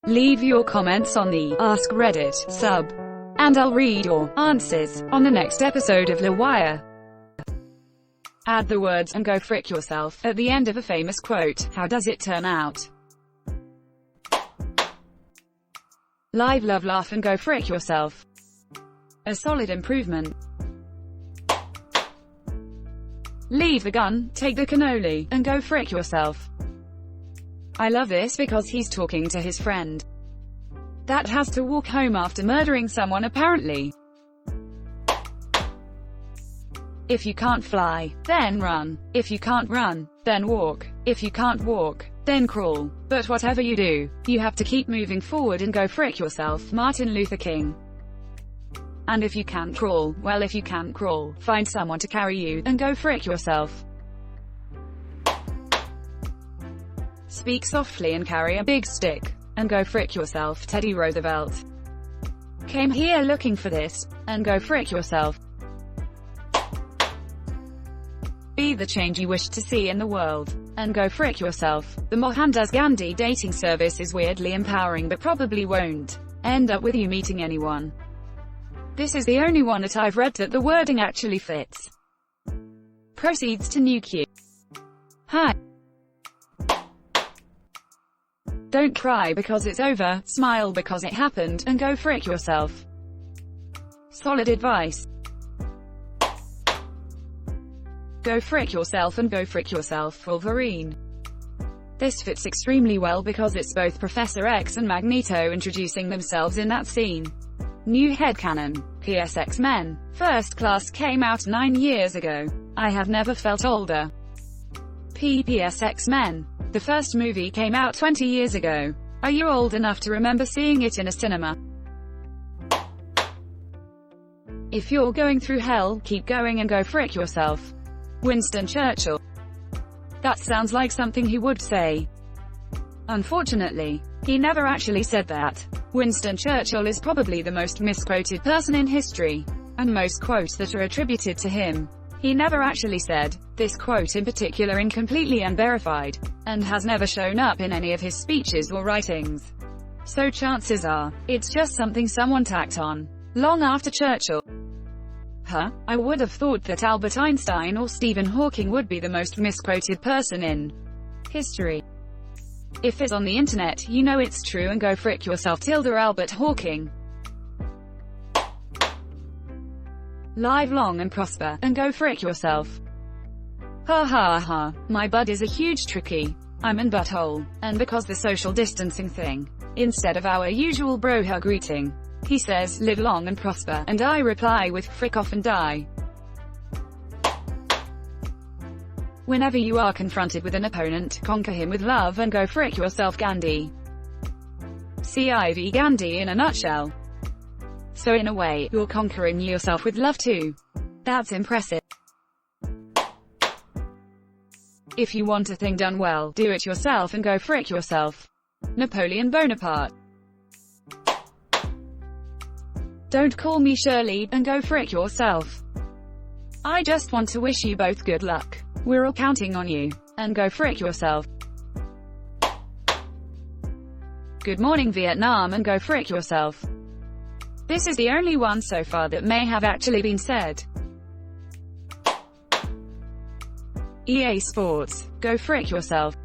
Leave your comments on the Ask Reddit sub, and I'll read your answers on the next episode of LWIAR. Add the words "and go frick yourself" at the end of a famous quote. How does it turn out? Live, love, laugh, and go frick yourself. A solid improvement. Leave the gun, take the cannoli, and go frick yourself. I love this because he's talking to his friend that has to walk home after murdering someone apparently. If you can't fly, then run. If you can't run, then walk. If you can't walk, then crawl. But whatever you do, you have to keep moving forward and go frick yourself. Martin Luther King. And if you can't crawl, well, if you can't crawl, find someone to carry you, and go frick yourself. Speak softly and carry a big stick, and go frick yourself. Teddy Roosevelt came here looking for this, and go frick yourself. Be the change you wish to see in the world, and go frick yourself. The Mohandas Gandhi dating service is weirdly empowering but probably won't end up with you meeting anyone. This is the only one that I've read that the wording actually fits. Proceeds to nuke you. Hi. Don't cry because it's over, smile because it happened, and go frick yourself. Solid advice. Go frick yourself and go frick yourself, Wolverine. This fits extremely well because it's both Professor X and Magneto introducing themselves in that scene. New headcanon. PS X-Men. First Class came out 9 years ago. I have never felt older. PS X-Men. The first movie came out 20 years ago. Are you old enough to remember seeing it in a cinema? If you're going through hell, keep going and go frick yourself. Winston Churchill. That sounds like something he would say. Unfortunately, he never actually said that. Winston Churchill is probably the most misquoted person in history, and most quotes that are attributed to him, he never actually said. This quote in particular is completely unverified, and has never shown up in any of his speeches or writings. So chances are, it's just something someone tacked on, long after Churchill. I would have thought that Albert Einstein or Stephen Hawking would be the most misquoted person in history. If it's on the internet, you know it's true, and go frick yourself. Albert Hawking. Live long and prosper, and go frick yourself. Ha ha ha. My bud is a huge tricky. I'm in butthole. And because the social distancing thing, instead of our usual bro hug greeting, he says, live long and prosper, and I reply with, frick off and die. Whenever you are confronted with an opponent, conquer him with love and go frick yourself. Gandhi. Civ Gandhi in a nutshell. So in a way, you're conquering yourself with love too. That's impressive. If you want a thing done well, do it yourself and go frick yourself. Napoleon Bonaparte. Don't call me Shirley, and go frick yourself. I just want to wish you both good luck. We're all counting on you, and go frick yourself. Good morning Vietnam, and go frick yourself. This is the only one so far that may have actually been said. EA Sports. Go frick yourself.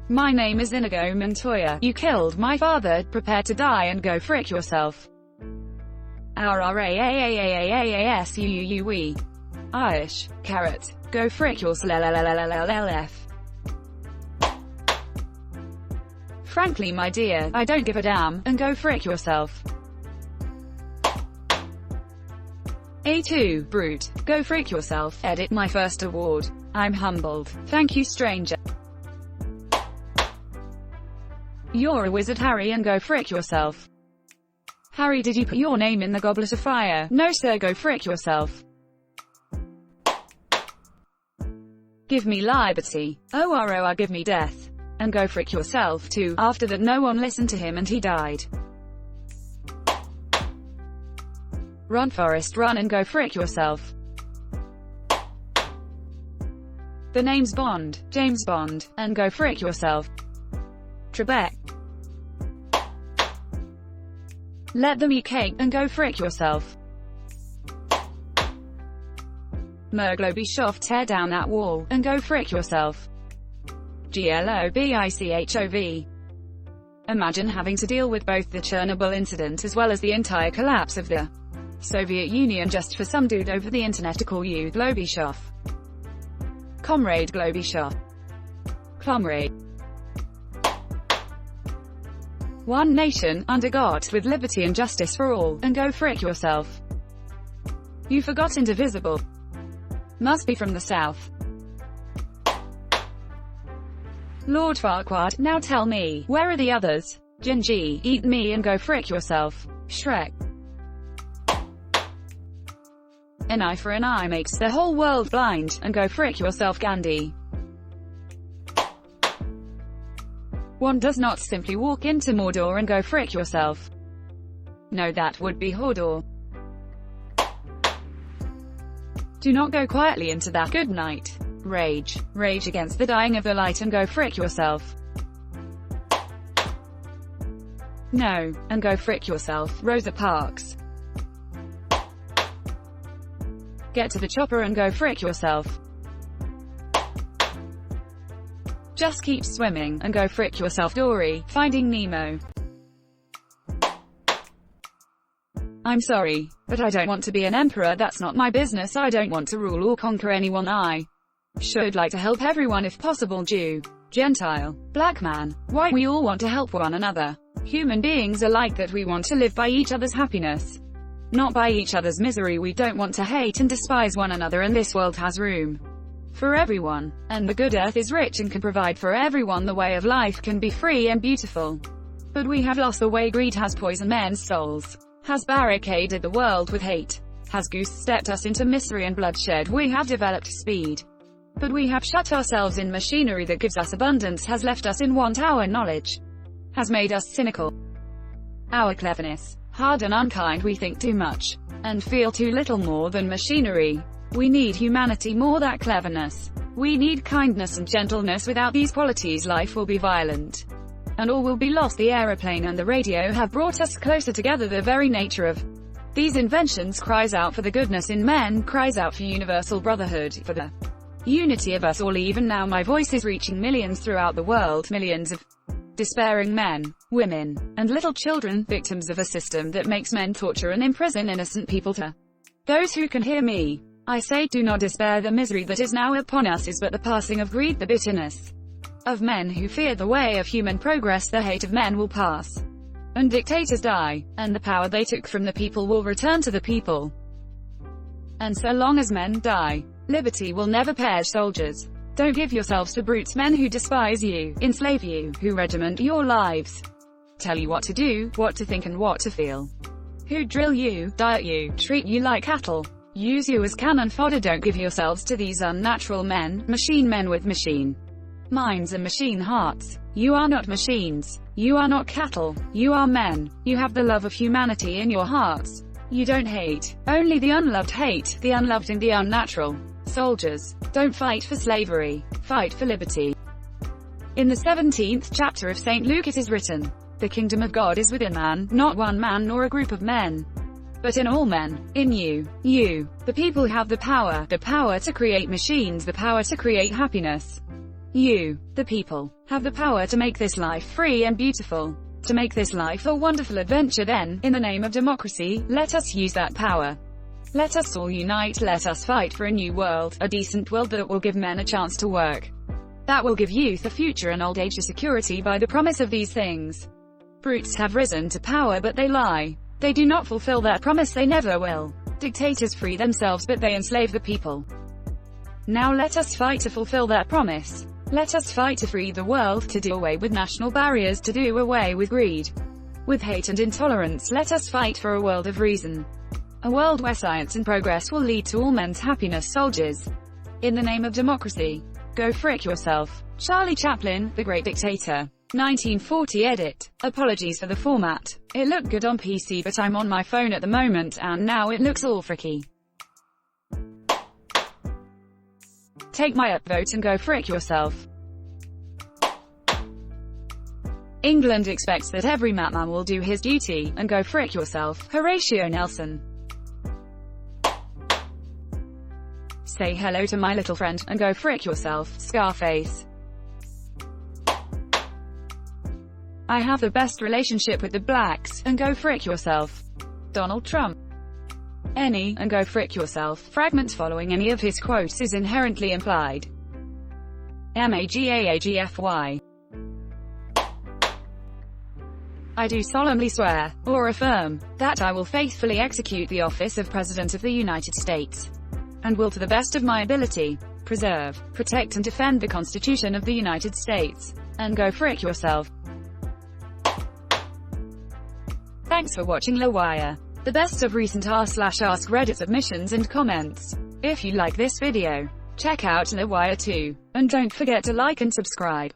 My name is Inigo Montoya. You killed my father. Prepare to die and go frick yourself. RRAAAAAAASUUUE. Irish. Carrot. Go frick yourself. Frankly my dear, I don't give a damn, and go frick yourself. A2, Brute. Go frick yourself. Edit my first award. I'm humbled. Thank you stranger. You're a wizard Harry, and go frick yourself. Harry, did you put your name in the goblet of fire? No sir, go frick yourself. Give me liberty. OROR, give me death. And go frick yourself too. After that no one listened to him and he died. Run Forrest run, and go frick yourself. The name's Bond, James Bond, and go frick yourself. Trebek. Let them eat cake and go frick yourself. Merglobishov, tear down that wall and go frick yourself. Globichov. Imagine having to deal with both the Chernobyl incident as well as the entire collapse of the Soviet Union just for some dude over the internet to call you Globishov. Comrade Globishov. Comrade. One nation, under God, with liberty and justice for all, and go frick yourself. You forgot indivisible. Must be from the south. Lord Farquaad, now tell me, where are the others? Jinji, eat me and go frick yourself. Shrek. An eye for an eye makes the whole world blind, and go frick yourself, Gandhi. One does not simply walk into Mordor and go frick yourself. No, that would be Hodor. Do not go quietly into that good night. Rage. Rage against the dying of the light and go frick yourself. No, and go frick yourself, Rosa Parks. Get to the chopper and go frick yourself. Just keep swimming, and go frick yourself, Dory, Finding Nemo. I'm sorry, but I don't want to be an emperor, that's not my business, I don't want to rule or conquer anyone, I should like to help everyone if possible, Jew, Gentile, black man, white, we all want to help one another. Human beings are like that, we want to live by each other's happiness, not by each other's misery. We don't want to hate and despise one another, and this world has room for everyone, and the good earth is rich and can provide for everyone. The way of life can be free and beautiful, but we have lost the way. Greed has poisoned men's souls, has barricaded the world with hate, has goose-stepped us into misery and bloodshed. We have developed speed, but we have shut ourselves in. Machinery that gives us abundance has left us in want. Our knowledge has made us cynical. Our cleverness, hard and unkind. We think too much, and feel too little. More than machinery, we need humanity, more than cleverness. We need kindness and gentleness. Without these qualities, life will be violent, and all will be lost. The aeroplane and the radio have brought us closer together. The very nature of these inventions cries out for the goodness in men, cries out for universal brotherhood, for the unity of us all. Even now my voice is reaching millions throughout the world, millions of despairing men, women, and little children, victims of a system that makes men torture and imprison innocent people. To those who can hear me, I say, do not despair. The misery that is now upon us is but the passing of greed. The bitterness of men who fear the way of human progress, the hate of men will pass, and dictators die, and the power they took from the people will return to the people. And so long as men die, liberty will never perish. Soldiers, don't give yourselves to brutes, men who despise you, enslave you, who regiment your lives, tell you what to do, what to think and what to feel, who drill you, diet you, treat you like cattle, use you as cannon fodder. Don't give yourselves to these unnatural men, machine men with machine minds and machine hearts. You are not machines. You are not cattle. You are men. You have the love of humanity in your hearts. You don't hate. Only the unloved hate, the unloved and the unnatural. Soldiers, don't fight for slavery. Fight for liberty. In the 17th chapter of St. Luke it is written, the kingdom of God is within man, not one man nor a group of men, but in all men. In you, the people, have the power to create machines, the power to create happiness. You, the people, have the power to make this life free and beautiful, to make this life a wonderful adventure. Then, in the name of democracy, let us use that power. Let us all unite, let us fight for a new world, a decent world that will give men a chance to work, that will give youth a future and old age a security by the promise of these things. Brutes have risen to power but they lie. They do not fulfill that promise, they never will. Dictators free themselves but they enslave the people. Now let us fight to fulfill that promise. Let us fight to free the world, to do away with national barriers, to do away with greed, with hate and intolerance. Let us fight for a world of reason. A world where science and progress will lead to all men's happiness. Soldiers, in the name of democracy, go frick yourself. Charlie Chaplin, The Great Dictator. 1940 edit. Apologies for the format. It looked good on PC but I'm on my phone at the moment and now it looks all fricky. Take my upvote and go frick yourself. England expects that every madman will do his duty, and go frick yourself. Horatio Nelson. Say hello to my little friend, and go frick yourself. Scarface. I have the best relationship with the blacks, and go frick yourself. Donald Trump. Any, and go frick yourself, fragments following any of his quotes is inherently implied. MAGAAGFY. I do solemnly swear, or affirm, that I will faithfully execute the office of President of the United States, and will to the best of my ability, preserve, protect and defend the Constitution of the United States, and go frick yourself. Thanks for watching LWIAR. The best of recent r/AskReddit submissions and comments. If you like this video, check out LWIAR too, and don't forget to like and subscribe.